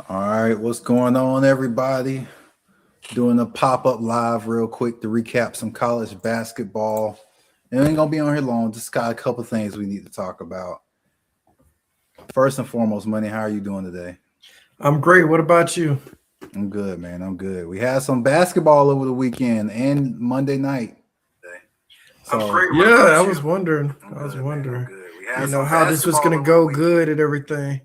All right, what's going on, everybody? Doing a pop-up live real quick to recap some college basketball. And we ain't gonna be on here long. Just got a couple things we need to talk about. First and foremost, Money, how are you doing today? I'm great. What about you? I'm good, man. I'm good. We had some basketball over the weekend and Monday night. I'm So great. What about I was wondering. I'm I was good, man. I'm wondering, good. We had some how this was basketball gonna over the go weekend. good and everything.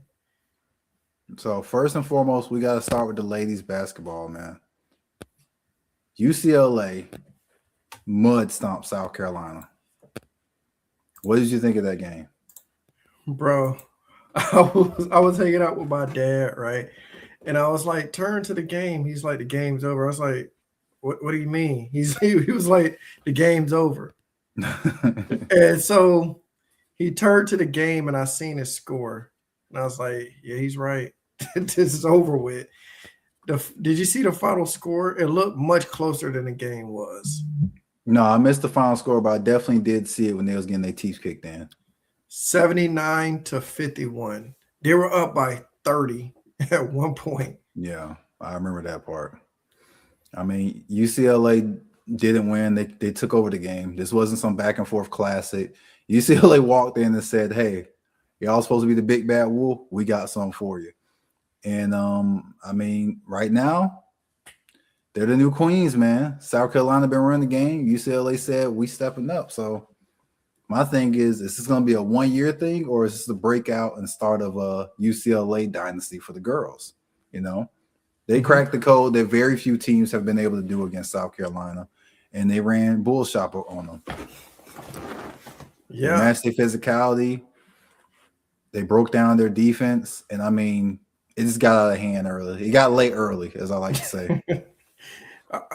So first and foremost, we got to start with the ladies basketball, man. UCLA mud stomped South Carolina. What did you think of that game? Bro, I was hanging out with my dad, right? And I was like, turn to the game. He's like, the game's over. I was like, what do you mean? He was like, the game's over. And so he turned to the game and I seen his score. And I was like, yeah, he's right. This is over with. Did you see the final score? It looked much closer than the game was. No, I missed the final score, but I definitely did see it when they was getting their teeth kicked in. 79-51. They were up by 30 at one point. Yeah, I remember that part. I mean, UCLA didn't win. They took over the game. This wasn't some back and forth classic. UCLA walked in and said, "Hey, y'all supposed to be the big bad wolf. We got something for you." And I mean, right now they're the new queens, man. South Carolina been running the game. UCLA said we stepping up. So my thing is this going to be a 1 year thing, or is this the breakout and start of a UCLA dynasty for the girls? You know, they cracked the code that very few teams have been able to do against South Carolina, and they ran bull shop on them. Yeah. They matched their physicality. They broke down their defense, and I mean, it just got out of hand early. It got late early, as I like to say.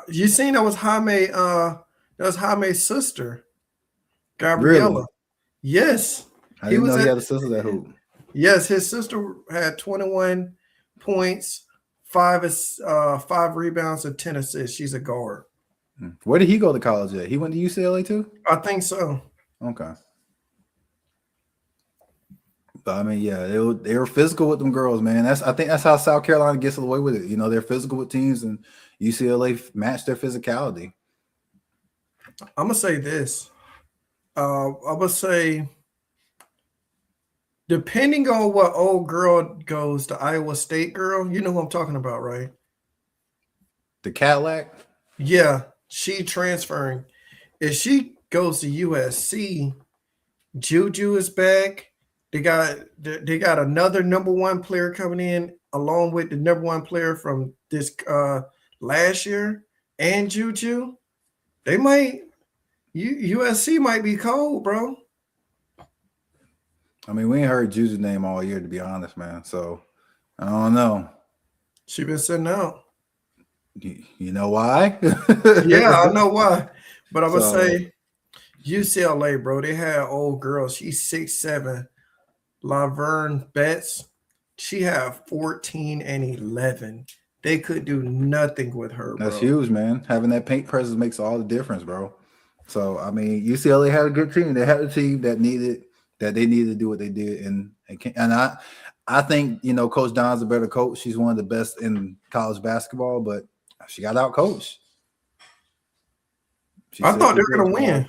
You seen that was Jaime's sister, Really? Gabriella. Yes. I He didn't was know he at had a sister that hoop. Yes, his sister had 21 points, five rebounds, and 10 assists. She's a guard. Where did he go to college at? He went to UCLA too? I think so. Okay. But I mean, yeah, they were physical with them girls, man. I think that's how South Carolina gets away with it. You know, they're physical with teams, and UCLA matched their physicality. I'm gonna say this. I'm gonna say, depending on what old girl goes, the Iowa State girl, you know who I'm talking about, right? The Cadillac. Yeah, she transferring. If she goes to USC, Juju is back. They got another number one player coming in along with the number one player from this last year and Juju. They might USC might be cold, bro. I mean, we ain't heard Juju's name all year, to be honest, man. So I don't know. She been sitting out. You know why? Yeah, I know why. But I'm gonna So say UCLA, bro. They had old girl. She's 6'7". Laverne Betts. She had 14 and 11. They could do nothing with her, bro. that's huge, man. Having that paint presence makes all the difference, bro. So I mean, UCLA had a good team. They had a team that they needed to do what they did, and I think Coach Don's a better coach. She's one of the best in college basketball, but she got out coached. I thought they were gonna win.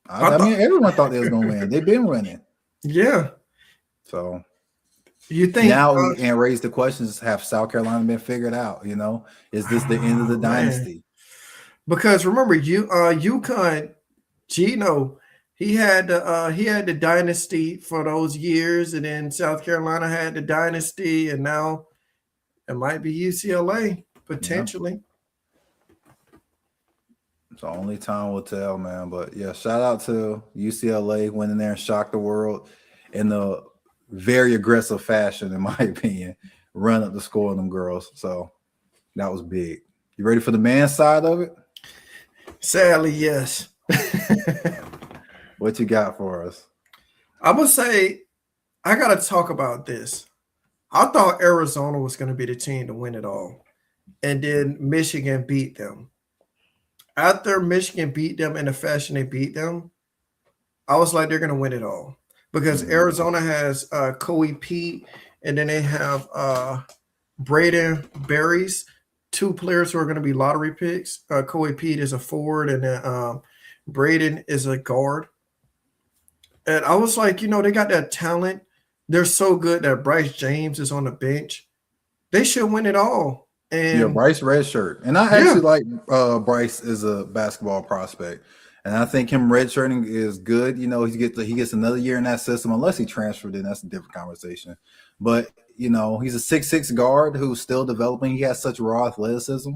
I mean, everyone thought they was gonna win. They've been winning. Yeah. So you think now we can raise the questions: have South Carolina been figured out? Is this the end of the dynasty? Because remember, UConn, Gino, he had the dynasty for those years, and then South Carolina had the dynasty, and now it might be UCLA potentially. So only time will tell, man. But yeah, shout out to UCLA winning there and shocked the world in the very aggressive fashion, in my opinion. Run up the score on them girls. So that was big. You ready for the man's side of it? Sadly, yes. What you got for us? I'm gonna say I gotta talk about this. I thought Arizona was gonna be the team to win it all, and then Michigan beat them. After Michigan beat them in the fashion they beat them, I was like, they're gonna win it all because Arizona has Kobe Pete, and then they have Braden Berries, two players who are going to be lottery picks. Kobe Pete is a forward, and Braden is a guard. And I was like, they got that talent. They're so good that Bryce James is on the bench. They should win it all. Yeah, And Bryce redshirt. And I yeah, actually like Bryce as a basketball prospect. And I think him redshirting is good. He gets another year in that system, unless he transferred in. That's a different conversation. But he's a 6'6" guard who's still developing. He has such raw athleticism.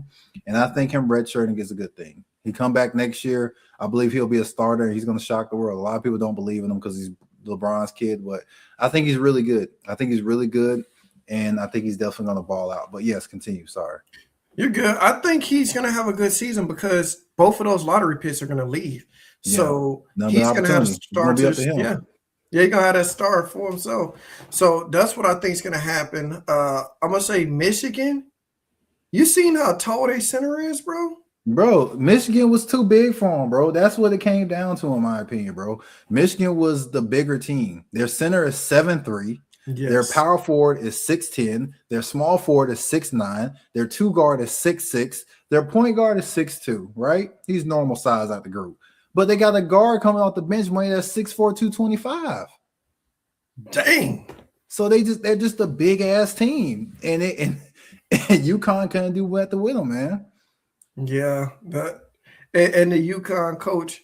And I think him redshirting is a good thing. He come back next year. I believe he'll be a starter. He's going to shock the world. A lot of people don't believe in him because he's LeBron's kid, but I think he's really good. And I think he's definitely going to ball out. But yes, continue. Sorry. you're good. I think he's going to have a good season because both of those lottery picks are going to leave. So he's going to have starters. Yeah. Yeah, he's going to have that star for himself. So that's what I think is going to happen. I'm going to say Michigan. You seen how tall their center is, bro? Bro, Michigan was too big for him, bro. That's what it came down to, in my opinion, bro. Michigan was the bigger team. Their center is 7'3". Yes. Their power forward is 6'10". Their small forward is 6'9". Their two guard is 6'6". Their point guard is 6'2", right? He's normal size out the group. But they got a guard coming off the bench money that's 6'4", 225. Dang. So they're just a big ass team. And UConn couldn't do nothing with them, man. Yeah, and the UConn coach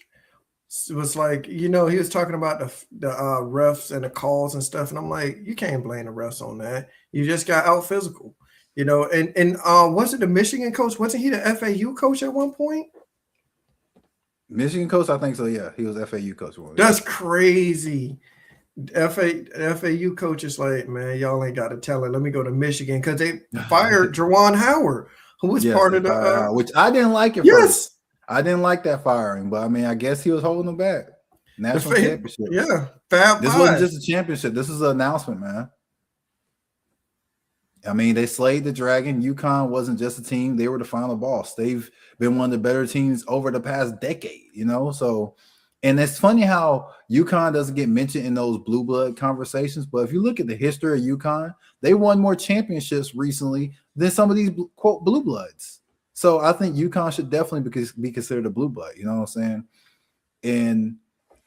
was like, he was talking about the refs and the calls and stuff, and I'm like, you can't blame the refs on that. You just got out physical, And was it the Michigan coach? Wasn't he the FAU coach at one point? Michigan coach, I think so. Yeah, he was FAU coach. That's crazy. FAU coach is like, man, y'all ain't got to tell it. Let me go to Michigan because they fired Juwan Howard, who was part of the which I didn't like it. Yes, first. I didn't like that firing, but I mean, I guess he was holding them back. National championship. Yeah, this wasn't just a championship. This is an announcement, man. I mean, they slayed the dragon. UConn wasn't just a team; they were the final boss. They've been one of the better teams over the past decade. So. And it's funny how UConn doesn't get mentioned in those blue blood conversations. But if you look at the history of UConn, they won more championships recently than some of these quote blue bloods. So I think UConn should definitely be considered a blue blood. You know what I'm saying? And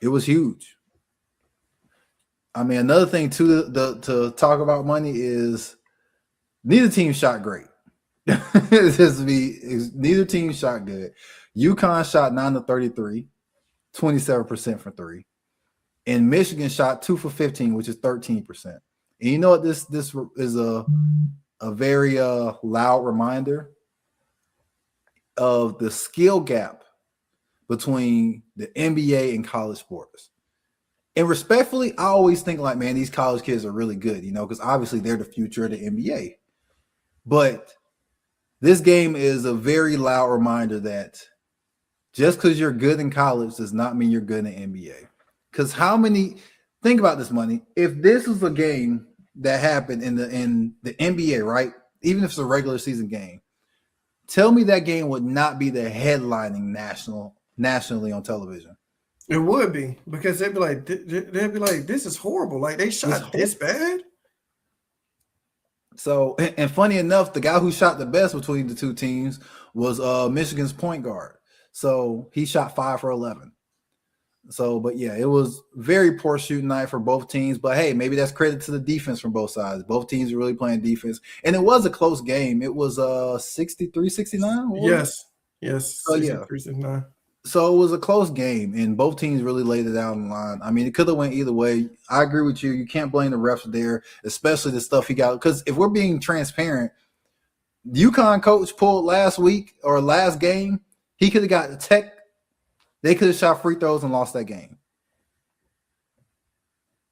it was huge. I mean, another thing too to talk about money is neither team shot great. Neither team shot good. UConn shot 9-33. 27% for three, and Michigan shot 2 for 15, which is 13%. And you know what? This is a very loud reminder of the skill gap between the NBA and college sports. And respectfully, I always think like, man, these college kids are really good, because obviously they're the future of the NBA. But this game is a very loud reminder that just because you're good in college does not mean you're good in the NBA. Because think about this, money. If this was a game that happened in the NBA, right? Even if it's a regular season game, tell me that game would not be the headlining nationally on television. It would be, because they'd be like, this is horrible. Like, they shot this bad. So, and funny enough, the guy who shot the best between the two teams was Michigan's point guard. So he shot 5 for 11. So, but yeah, it was very poor shooting night for both teams. But hey, maybe that's credit to the defense from both sides. Both teams are really playing defense. And it was a close game. It was 63-69. Yes. So, 63-69. So it was a close game, and both teams really laid it out on the line. I mean, it could have went either way. I agree with you. You can't blame the refs there, especially the stuff he got. Because if we're being transparent, UConn coach pulled last week or last game, he could have got the tech. They could have shot free throws and lost that game.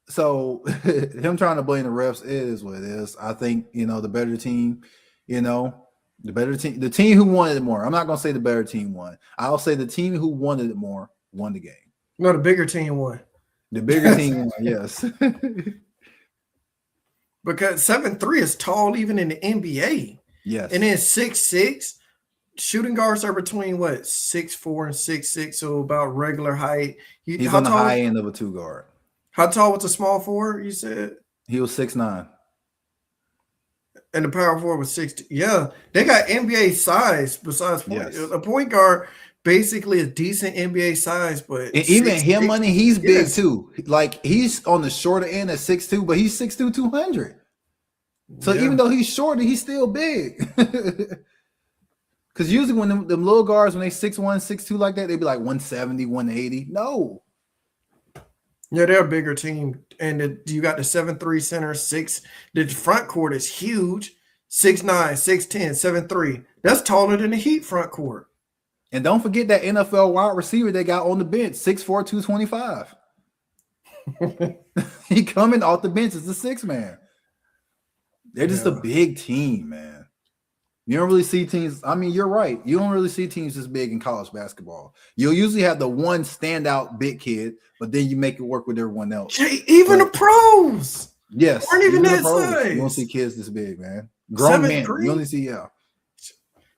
So him trying to blame the refs is what it is. I think, the better team, the team who wanted it more. I'm not going to say the better team won. I'll say the team who wanted it more won the game. No, the bigger team won. The bigger team won, yes. Because 7'3" is tall even in the NBA. Yes. And then 6'6", shooting guards are between 6'4" and 6'6", so about regular height. He's on the high end of a 2 guard. How tall was the small forward, you said? He was 6'9". And the power forward was 60. Yeah, they got NBA size besides point. Yes. A point guard basically a decent NBA size, but And even him, 6'6". money, he's big Yes. too. Like he's on the shorter end at 6'2", but he's 6'2", 200. So Yeah. even though he's shorter, he's still big. Because usually when them little guards, when they 6'1", 6'2" like that, they'd be like 170, 180. No. Yeah, they're a bigger team. And you got the 7'3" center, the front court is huge. 6'9", 6'10", 7'3". That's taller than the Heat front court. And don't forget that NFL wide receiver they got on the bench, 6'4", 225. He coming off the bench as the sixth man. They're just a big team, man. You don't really see teams. I mean, you're right. You don't really see teams this big in college basketball. You'll usually have the one standout big kid, but then you make it work with everyone else. Even the pros. Yes. Aren't even that size. You don't see kids this big, man. Grown men. You only see,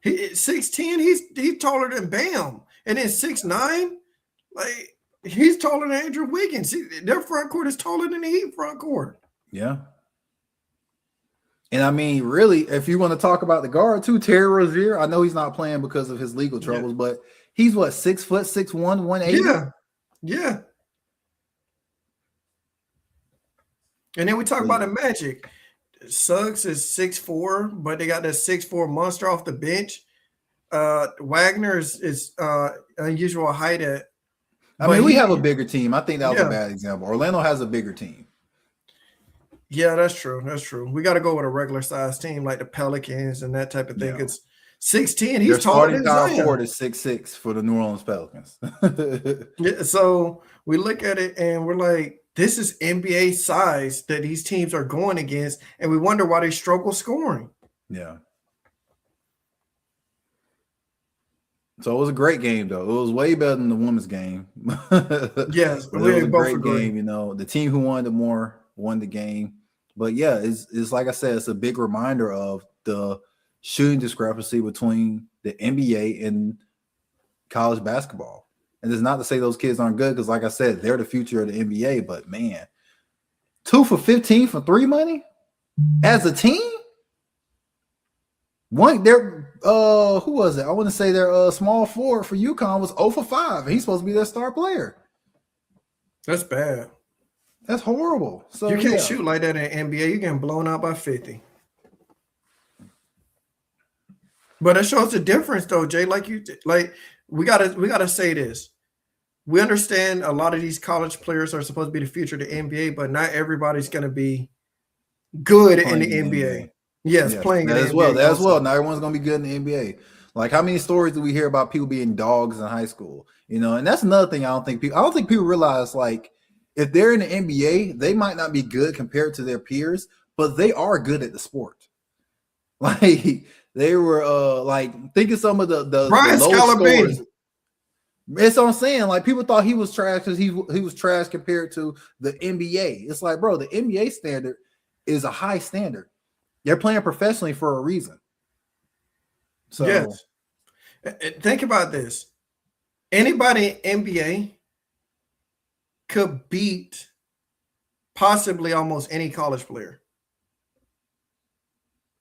6'10", he's taller than Bam. And then 6'9", like he's taller than Andrew Wiggins. Their front court is taller than the Heat front court. Yeah. And I mean, really, if you want to talk about the guard too, Terry Rozier, I know he's not playing because of his legal troubles, but he's what, 6 foot, 6'1", 180? Yeah. Yeah. And then we talk about the Magic. Suggs is 6'4", but they got that 6'4" monster off the bench. Wagner is unusual height at. I mean, we have a bigger team. I think that was a bad example. Orlando has a bigger team. Yeah, that's true. That's true. We got to go with a regular size team like the Pelicans and that type of thing. It's 6'10". He's taller than Zion. Starting forward is 6'6" for the New Orleans Pelicans. Yeah, so we look at it and we're like, this is NBA size that these teams are going against, and we wonder why they struggle scoring. Yeah. So it was a great game, though. It was way better than the women's game. Yes, it was a great game. You know, the team who wanted it more won the game. But yeah, it's like I said, it's a big reminder of the shooting discrepancy between the NBA and college basketball. And it's not to say those kids aren't good, because like I said, they're the future of the NBA. But man, 2 for 15 for 3 money as a team. One, who was it? I want to say their small forward for UConn was 0 for 5. And he's supposed to be their star player. That's bad. That's horrible. So you can't shoot like that in NBA. You're getting blown out by 50. But it shows the difference, though, Jay. We gotta say this. We understand a lot of these college players are supposed to be the future of the NBA, but not everybody's going to be good in the NBA. Yes, playing in the NBA. That as well. Not everyone's going to be good in the NBA. Like, how many stories do we hear about people being dogs in high school? You know, and that's another thing I don't think people realize, like, if they're in the NBA, they might not be good compared to their peers, but they are good at the sport. Like, they were think of some of the Brian Scalabrine. It's what I'm saying. Like, people thought he was trash because he was trash compared to the NBA. It's like, bro, the NBA standard is a high standard. They're playing professionally for a reason. So yes. Think about this. Anybody in NBA could beat possibly almost any college player.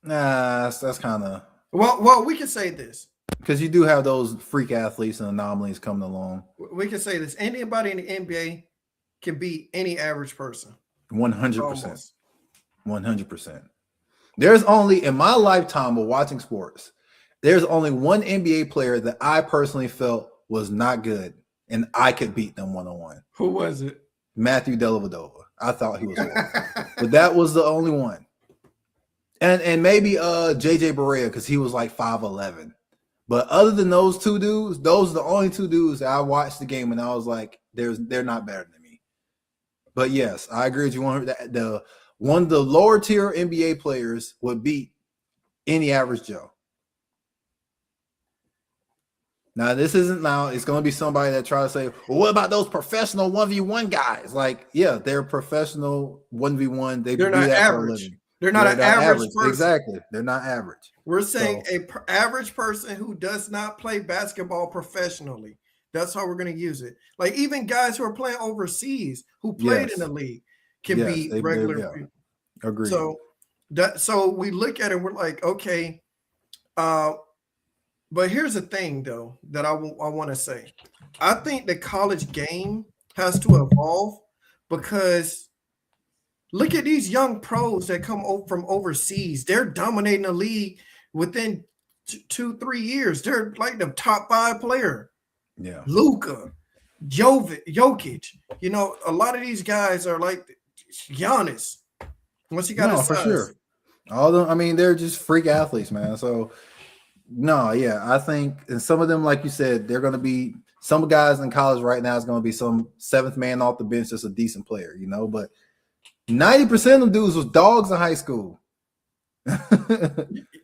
Nah, that's kind of well, we can say this. Because you do have those freak athletes and anomalies coming along. We can say this. Anybody in the NBA can beat any average person. 100%. 100%. There's only, in my lifetime of watching sports, there's only one NBA player that I personally felt was not good, and I could beat them one-on-one. Who was it? Matthew Dellavedova. I thought he was horrible. But that was the only one. And maybe JJ Barea, because he was like 5'11". But other than those two dudes, those are the only two dudes that I watched the game and I was like, they're not better than me. But yes, I agree with you. One of the lower tier NBA players would beat any average Joe. Now, this isn't now. It's going to be somebody that tries to say, well, what about those professional 1v1 guys? Like, yeah, they're professional 1v1. They're not average. They're not an average person. Exactly. They're not average. We're saying an average person who does not play basketball professionally. That's how we're going to use it. Like, even guys who are playing overseas who played in the league can be regular people. Agreed. So So we look at it, we're like, okay, but here's the thing though that I want to say. I think the college game has to evolve because look at these young pros that come from overseas. They're dominating the league within 2-3 years. They're like the top 5 player. Yeah. Luka, Jokic. You know, a lot of these guys are like Giannis. Once he got No, his for size. sure. I mean, they're just freak athletes, man. So no, yeah, I think, and some of them, like you said, they're going to be some guys in college right now is going to be some seventh man off the bench, just a decent player, you know. But 90% of them dudes was dogs in high school.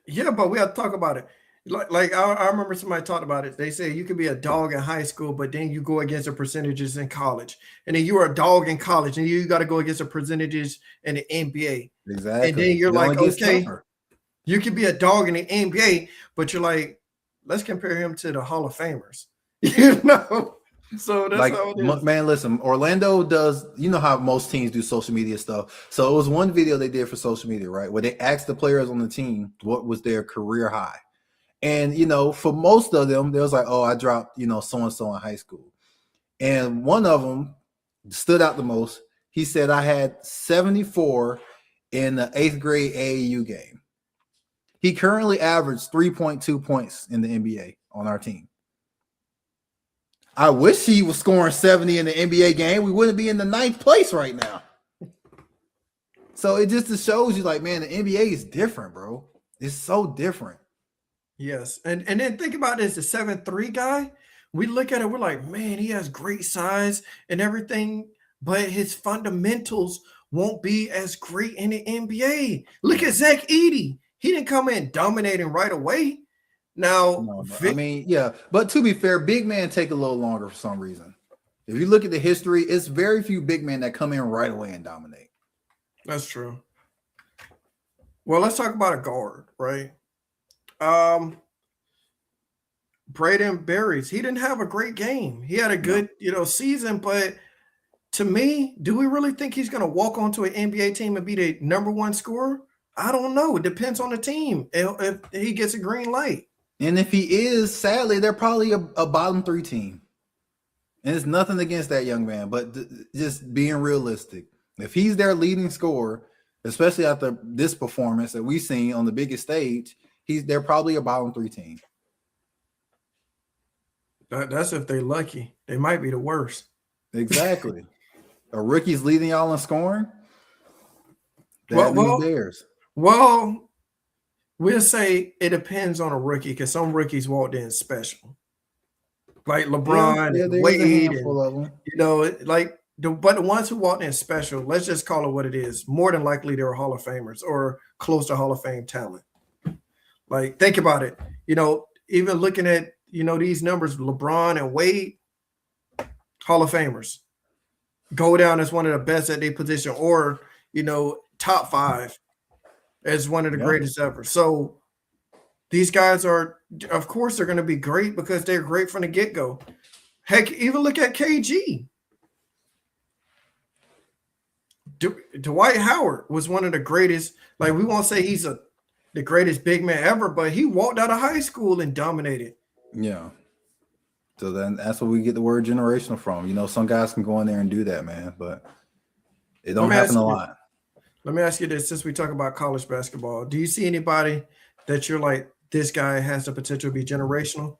Yeah, but we have to talk about it. Like I remember somebody talked about it. They say you could be a dog in high school, but then you go against the percentages in college, and then you are a dog in college, and you got to go against the percentages in the NBA. And Exactly. then you're It only like, gets okay, tougher. you could be a dog in the NBA, but you're like, let's compare him to the Hall of Famers, you know. So that's Like, how it is. man, listen, Orlando does, you know how most teams do social media stuff. So it was one video they did for social media, right? Where they asked the players on the team what was their career high. And, you know, for most of them, they was like, oh, I dropped, you know, so-and-so in high school. And one of them stood out the most. He said, I had 74 in the 8th grade AAU game. He currently averaged 3.2 points in the NBA on our team. I wish he was scoring 70 in the NBA game. We wouldn't be in the 9th place right now. So it just shows you, like, man, the NBA is different, bro. It's so different. Yes, and then think about this: the 7'3" guy. We look at it, we're like, man, he has great size and everything, but his fundamentals won't be as great in the NBA. Look at Zach Edey. He didn't come in dominating right away. Now, No, I mean, yeah, but to be fair, big men take a little longer for some reason. If you look at the history, it's very few big men that come in right away and dominate. That's true. Well, let's talk about a guard, right? Braden Berries, he didn't have a great game. He had a good, season, but to me, do we really think he's going to walk onto an NBA team and be the number 1 scorer? I don't know. It depends on the team. If he gets a green light. And if he is, sadly, they're probably a bottom 3 team. And it's nothing against that young man, but just being realistic. If he's their leading scorer, especially after this performance that we've seen on the biggest stage, they're probably a bottom 3 team. That's if they're lucky. They might be the worst. Exactly. A rookie's leading y'all in scoring. Theirs. Well, we'll say it depends on a rookie because some rookies walked in special, like LeBron and Wade, but the ones who walked in special, let's just call it what it is. More than likely, they were Hall of Famers or close to Hall of Fame talent. Like, think about it. Even looking at these numbers, LeBron and Wade, Hall of Famers, go down as one of the best at their position, or top 5 as one of the greatest ever. So these guys are, of course, they're going to be great because they're great from the get-go. Heck, even look at KG. Dwight Howard was one of the greatest. Like, we won't say he's the greatest big man ever, but he walked out of high school and dominated. Yeah. So then that's where we get the word generational from. Some guys can go in there and do that, man, but it don't happen a lot. Let me ask you this, since we talk about college basketball, do you see anybody that you're like, this guy has the potential to be generational?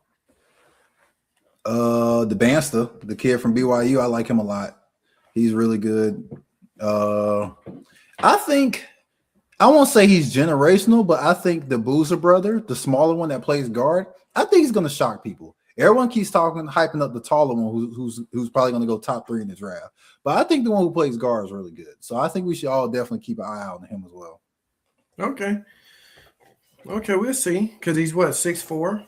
The Banster, the kid from BYU, I like him a lot. He's really good. I think, I won't say he's generational, but I think the Boozer brother, the smaller one that plays guard, I think he's going to shock people. Everyone keeps hyping up the taller one who's probably going to go top 3 in the draft. But I think the one who plays guard is really good. So I think we should all definitely keep an eye out on him as well. Okay, we'll see. Because he's what, 6'4"?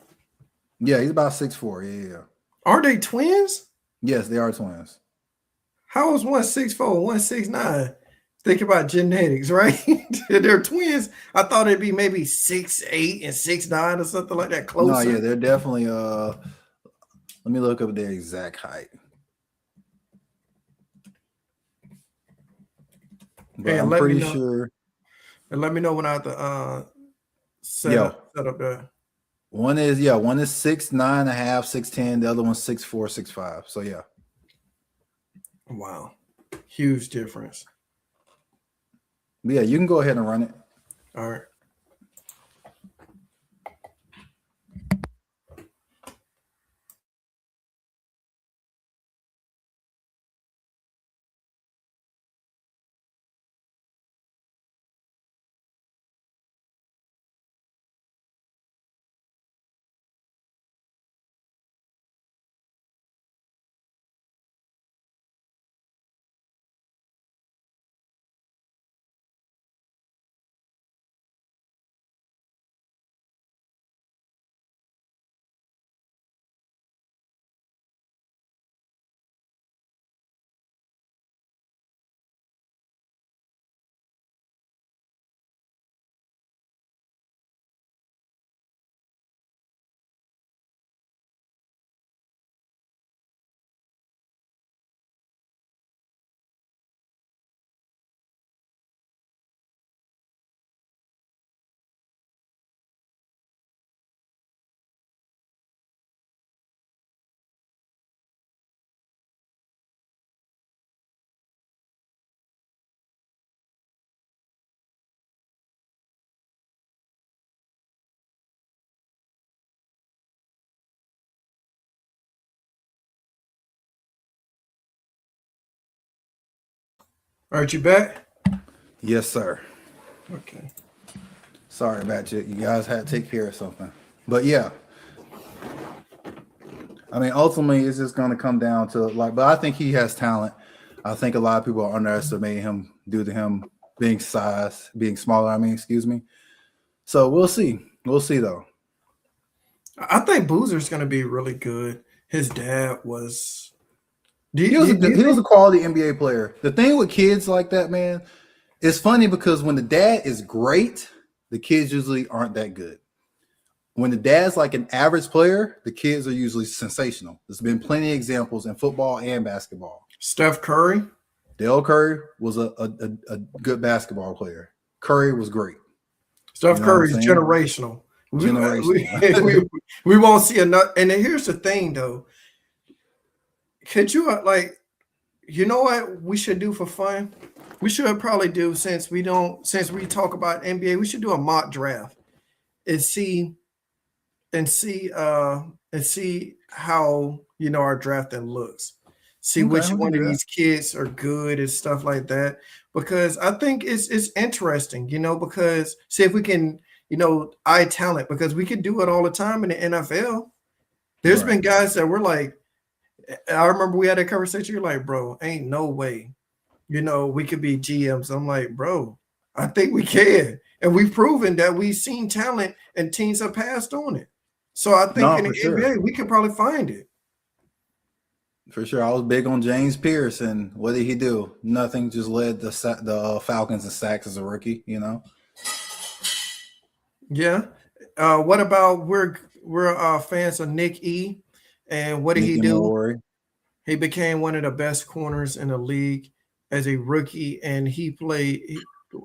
Yeah, he's about 6'4". Yeah. Are they twins? Yes, they are twins. How is one 6'4", one 6'9"? Think about genetics, right? They're twins. I thought it'd be maybe 6'8" and 6'9" or something like that. Closer. No, yeah, they're definitely. Let me look up their exact height. But I'm pretty sure. And let me know when I have to set Yo, up the. one is 6'9.5", 6'10". The other one's 6'4", 6'5". So yeah. Wow, huge difference. But yeah, you can go ahead and run it. All right. All right, you back? Yes, sir. Okay. Sorry about you. You guys had to take care of something. But yeah, I mean, ultimately, it's just going to come down to like. But I think he has talent. I think a lot of people are underestimating him due to him being smaller. I mean, excuse me. So we'll see. We'll see though. I think Boozer's going to be really good. His dad was. Do He you, was do a you, do good, you he was a think? quality NBA player. The thing with kids like that, man, it's funny because when the dad is great, the kids usually aren't that good. When the dad's like an average player, the kids are usually sensational. There's been plenty of examples in football and basketball. Steph Curry? Dale Curry was a good basketball player. Curry was great. You Steph know what I'm Curry is saying? generational. Generational. We won't see enough. And then here's the thing, though. Could you, like, you know what we should do for fun? We should probably do, since we talk about NBA, we should do a mock draft and see and see and see how our drafting looks. See Okay, which we can one of do that. these kids are good and stuff like that. Because I think it's interesting, because see if we can, eye talent, because we can do it all the time in the NFL. There's Right. been guys that were like, I remember we had a conversation, you're like, bro, ain't no way, we could be GMs. I'm like, bro, I think we can. And we've proven that we've seen talent and teams have passed on it. So I think No, in the for sure. NBA, we could probably find it. For sure. I was big on James Pierce, and what did he do? Nothing. Just led the Falcons in sacks as a rookie. You know. Yeah. What about we're fans of Nick E. And what did he Nicky do? Morey. He became one of the best corners in the league as a rookie, and he played.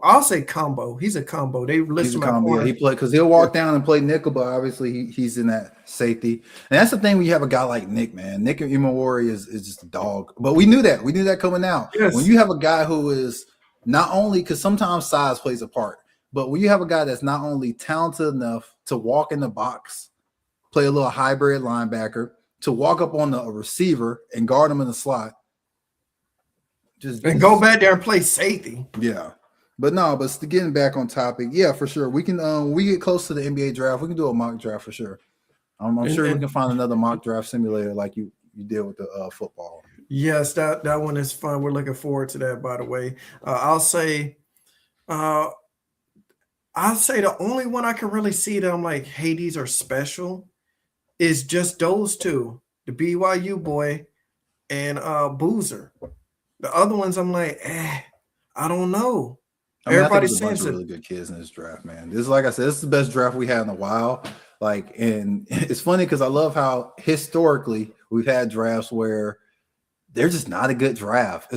I'll say combo. He's a combo. They He's list a him at combo. Yeah, corner. he played because he'll Yeah. walk down and play nickel, but obviously he's in that safety. And that's the thing when you have a guy like Nick, man. Nick Imawari is just a dog. But we knew that. We knew that coming out. When Yes. you have a guy who is not only because sometimes size plays a part, but when you have a guy that's not only talented enough to walk in the box, play a little hybrid linebacker, to walk up on a receiver and guard him in the slot. And go back there and play safety. Yeah. But no, but getting back on topic, yeah, for sure. We can we get close to the NBA draft. We can do a mock draft for sure. I'm sure we can find another mock draft simulator like you did with the football. Yes, that one is fun. We're looking forward to that. By the way, I'll say, uh, the only one I can really see that I'm like, hey, these are special, is just those two, the BYU boy and Boozer. The other ones, I'm like, I don't know. I mean, I think Everybody it's a bunch saying of it. really good kids in this draft, man. This is like I said, this is the best draft we had in a while. Like, and it's funny because I love how historically we've had drafts where they're just not a good draft.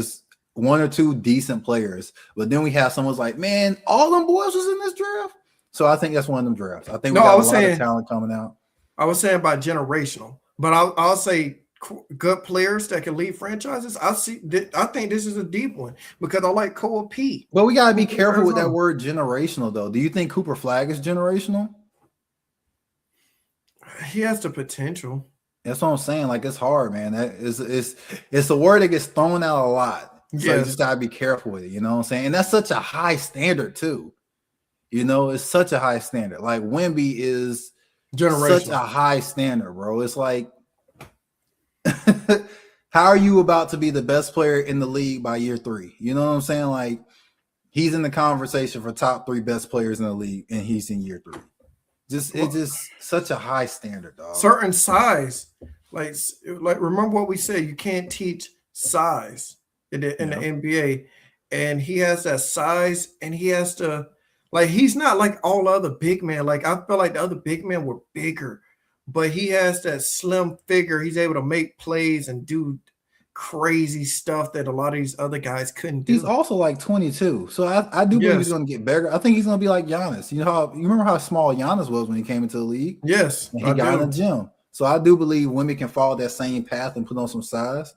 one or two decent players. But then we have someone's like, man, all them boys was in this draft. So I think that's one of them drafts. I think we got a lot of talent coming out. I was saying by generational, but I'll say good players that can lead franchises. I think this is a deep one because I like Cole P. But we gotta be careful with that word generational, though. Do you think Cooper Flagg is generational? He has the potential. That's what I'm saying. Like, it's hard, man. It's a word that gets thrown out a lot. So you just gotta be careful with it. You know what I'm saying? And that's such a high standard too. You know, it's such a high standard. Like Wemby is such a high standard, bro. It's like, how are you about to be the best player in the league by year 3? You know what I'm saying? Like, he's in the conversation for top 3 best players in the league, and he's in year 3. It's just such a high standard, dog. Certain size, like remember what we said. You can't teach size in the NBA, and he has that size, and he has to. Like, he's not like all other big men. Like, I feel like the other big men were bigger, but he has that slim figure. He's able to make plays and do crazy stuff that a lot of these other guys couldn't do. He's also like 22. So I do believe he's going to get bigger. I think he's going to be like Giannis. You remember how small Giannis was when he came into the league? Yes. And he got in the gym. So I do believe women can follow that same path and put on some size.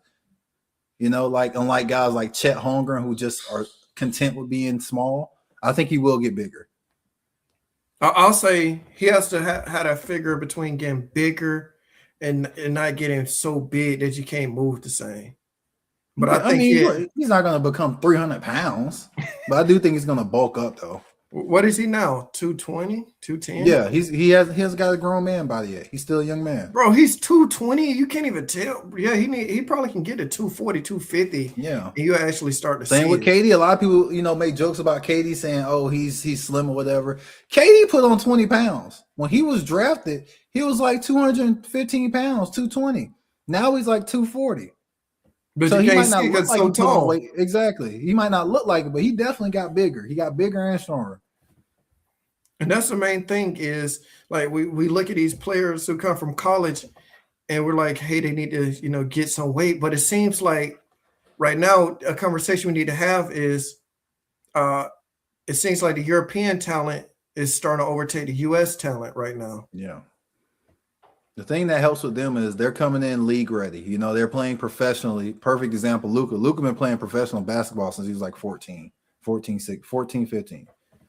You know, like, unlike guys like Chet Holmgren who just are content with being small. I think he will get bigger. I'll say he has to have that figure between getting bigger and not getting so big that you can't move the same. But I think he's not going to become 300 pounds. But I do think he's going to bulk up, though. What is he now? 220, 210? Yeah, he hasn't got a grown man body yet. He's still a young man. Bro, he's 220. You can't even tell. Yeah, he probably can get to 240, 250. Yeah. And you actually start to Same with KD. A lot of people, make jokes about KD saying, oh, he's slim or whatever. KD put on 20 pounds. When he was drafted, he was like 215 pounds, 220. Now he's like 240. But so he might not look like so tall. Exactly. He might not look like it, but he definitely got bigger. He got bigger and stronger. And that's the main thing is, like, we look at these players who come from college and we're like, hey, they need to, get some weight. But it seems like right now a conversation we need to have is it seems like the European talent is starting to overtake the U.S. talent right now. Yeah. The thing that helps with them is they're coming in league ready. They're playing professionally. Perfect example, Luka. Luka been playing professional basketball since he was like 14, 15.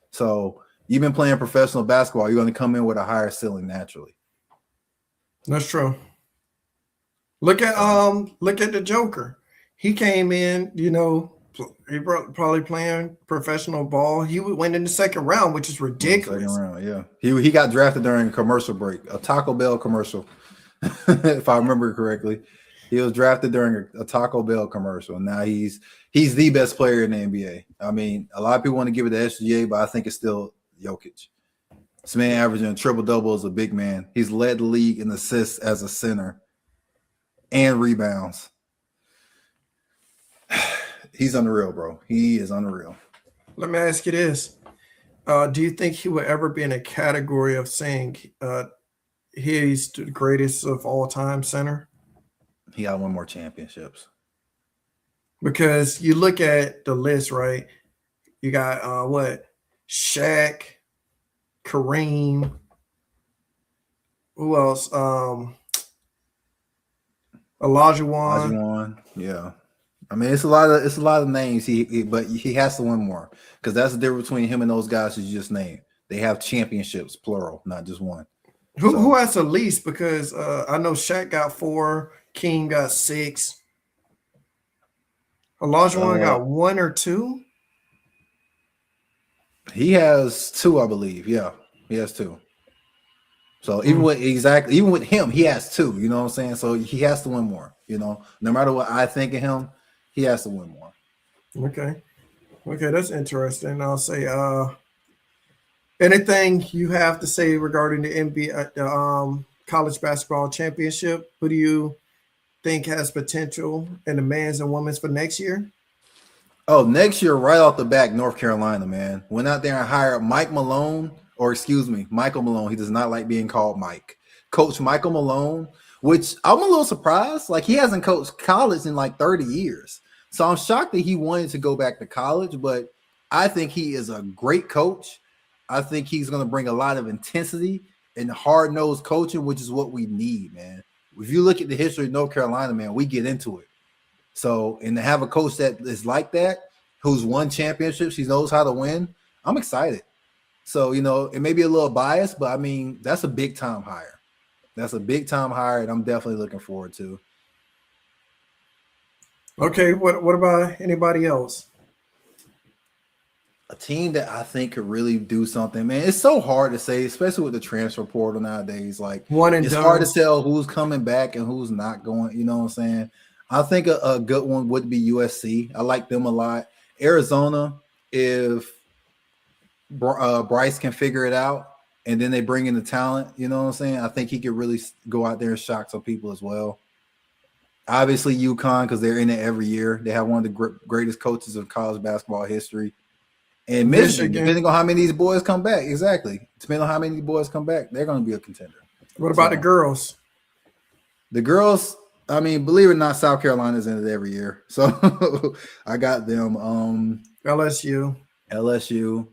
So you've been playing professional basketball. You're going to come in with a higher ceiling naturally. That's true. Look at the Joker. He came in, he probably playing professional ball. He went in the second round, which is ridiculous. Second round, yeah. He got drafted during a commercial break, a Taco Bell commercial, if I remember correctly. He was drafted during a Taco Bell commercial. Now he's the best player in the NBA. I mean, a lot of people want to give it to SGA, but I think it's still Jokic. This man averaging a triple-double as a big man. He's led the league in assists as a center and rebounds. He's unreal, bro. He is unreal. Let me ask you this. Do you think he will ever be in a category of saying he's the greatest of all time center? He got one more championships. Because you look at the list, right? You got Shaq, Kareem. Who else? Olajuwon. Yeah. I mean, it's a lot of names. But he has to win more because that's the difference between him and those guys you just named. They have championships, plural, not just one. Who has the least? Because I know Shaq got 4, King got 6. Olajuwon got 1 or 2. He has 2, I believe. Yeah, he has 2. So even with him, he has 2. You know what I'm saying? So he has to win more. No matter what I think of him, he has to win more. Okay, that's interesting. I'll say, anything you have to say regarding the NBA, college basketball championship? Who do you think has potential in the men's and women's for next year? Oh, next year, right off the bat, North Carolina, man. Went out there and hired Michael Malone. He does not like being called Mike. Coach Michael Malone, which I'm a little surprised. Like, he hasn't coached college in like 30 years. So I'm shocked that he wanted to go back to college, but I think he is a great coach. I think he's going to bring a lot of intensity and hard-nosed coaching, which is what we need, man. If you look at the history of North Carolina, man, we get into it. So, and to have a coach that is like that, who's won championships, he knows how to win, I'm excited. So, it may be a little biased, but I mean, that's a big time hire. That's a big time hire, and I'm definitely looking forward to. Okay, what about anybody else? A team that I think could really do something, man. It's so hard to say, especially with the transfer portal nowadays. Like, it's hard to tell who's coming back and who's not going. You know what I'm saying? I think a good one would be USC. I like them a lot. Arizona, if Bryce can figure it out, and then they bring in the talent, you know what I'm saying? I think he could really go out there and shock some people as well. Obviously, UConn, because they're in it every year. They have one of the greatest coaches of college basketball history. And Michigan, depending on how many of these boys come back, exactly. Depending on how many of these boys come back, they're going to be a contender. What about the girls? The girls, I mean, believe it or not, South Carolina's in it every year. So I got them. LSU.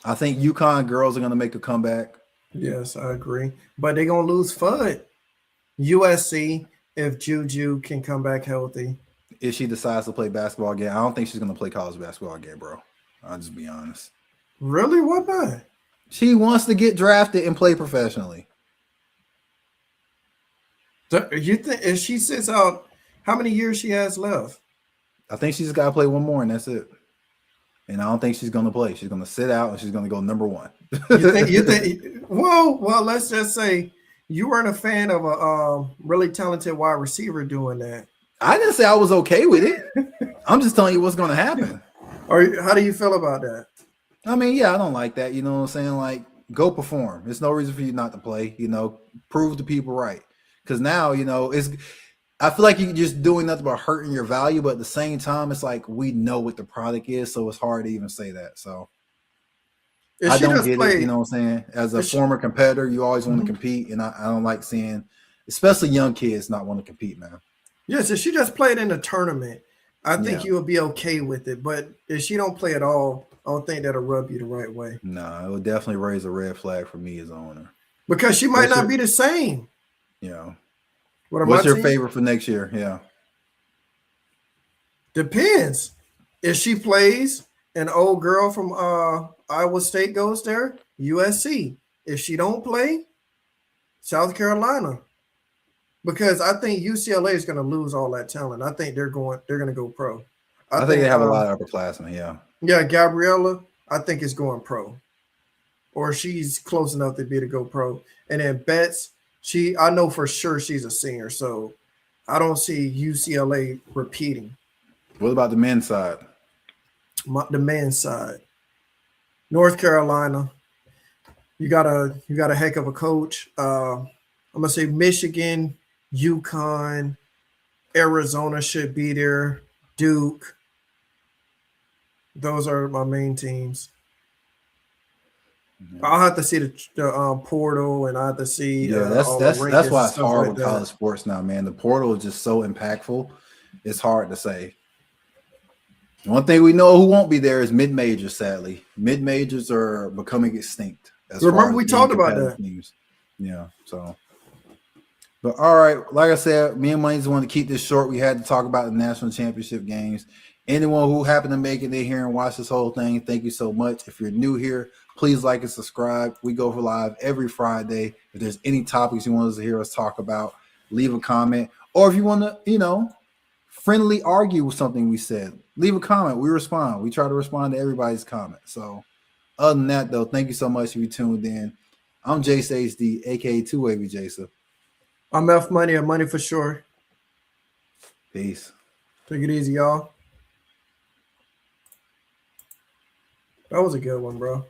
I think UConn girls are going to make a comeback. Yes, I agree. But they're going to lose Fudd. USC, if Juju can come back healthy. If she decides to play basketball again, I don't think she's going to play college basketball again, bro. I'll just be honest. Really? What not? She wants to get drafted and play professionally. You think if she sits out, how many years she has left? I think she's got to play one more, and that's it. And I don't think she's going to play. She's going to sit out, and she's going to go number one. You think? Well, let's just say you weren't a fan of a really talented wide receiver doing that. I didn't say I was okay with it. I'm just telling you what's going to happen. Or how do you feel about that? I mean, yeah, I don't like that. You know what I'm saying? Like, go perform. There's no reason for you not to play. Prove to people right. Because now, I feel like you're just doing nothing but hurting your value. But at the same time, it's like we know what the product is, so it's hard to even say that. So I don't get it. You know what I'm saying? As a former competitor, you always want to compete, and I don't like seeing, especially young kids, not want to compete, man. Yes, if she just played in a tournament, I think you would be okay with it. But if she don't play at all, I don't think that'll rub you the right way. No, it would definitely raise a red flag for me as an owner. Because she might not be the same. Yeah. What's your favorite for next year? Yeah. Depends. If she plays, an old girl from Iowa State goes there, USC. If she don't play, South Carolina. Because I think UCLA is going to lose all that talent. I think they're going to go pro. I think they have a lot of upperclassmen, yeah. Yeah, Gabriella, I think is going pro. Or she's close enough to be to go pro. And then Betts, I know for sure she's a senior, so I don't see UCLA repeating. What about the men's side? The men's side. North Carolina, you got a heck of a coach. I'm gonna say Michigan, UConn, Arizona should be there. Duke. Those are my main teams. Mm-hmm. I'll have to see the portal, and I have to see. Yeah, that's why it's hard with college sports now, man. The portal is just so impactful. It's hard to say. One thing we know who won't be there is mid-majors, sadly. Mid-majors are becoming extinct. Remember we talked about that. Teams. Yeah, so. But all right, like I said, me and Money's want to keep this short. We had to talk about the national championship games. Anyone who happened to make it in here and watch this whole thing, thank you so much. If you're new here, please like and subscribe. We go for live every Friday. If there's any topics you want us to hear us talk about, leave a comment. Or if you want to, friendly argue with something we said, leave a comment. We respond. We try to respond to everybody's comment. So other than that, though, thank you so much if you tuned in. I'm Jace HD, a.k.a. Two-Wavy Jason. I'm F Money, and Money for sure. Peace. Take it easy, y'all. That was a good one, bro.